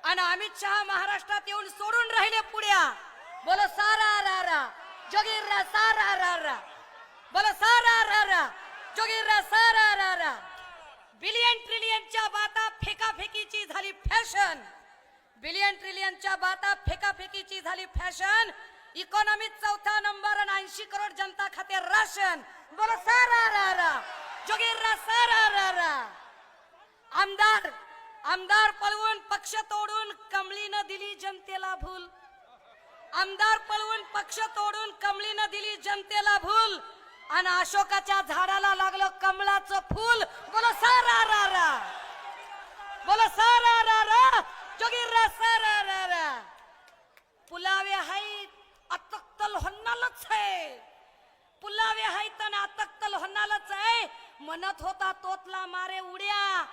आणि अमित शहा महाराष्ट्रात येऊन सोडून राहिले पुढ्या. बोलो सारा रा रा जोगीर रा सारा रा रा, बोलो सारा रा रा जोगीर रा सारा रा रा. बिलियन ट्रिलियनच्या बाता फेकाफेकीची झाली फॅशन. बिलियन ट्रिलियनच्या बाता फेकाफेकीची झाली फॅशन. इकॉनॉमी चौथा नंबर आणि 80 करोड जनता खाते राशन. बोलो सारा रा रा जोगीर रा सारा रा रा. आमदार आमदार पळवून पक्ष तोडून कमळीनं दिली जनतेला भूल. आमदार पळवून पक्ष तोडून कमळीनं दिली जनतेला भूल. आणि अशोकाच्या झाडाला लागलं कमळाचं फूल. बोलो सारा रा रा, बोलो सारा रा रा जोगीर रा सारा रा रा. पुलावे आहेत अतक्तल होणारच आहे. पुलावे आहेत आणि अतक्तल होणारच आहे. म्हणत होता तोतला मारे उड्या.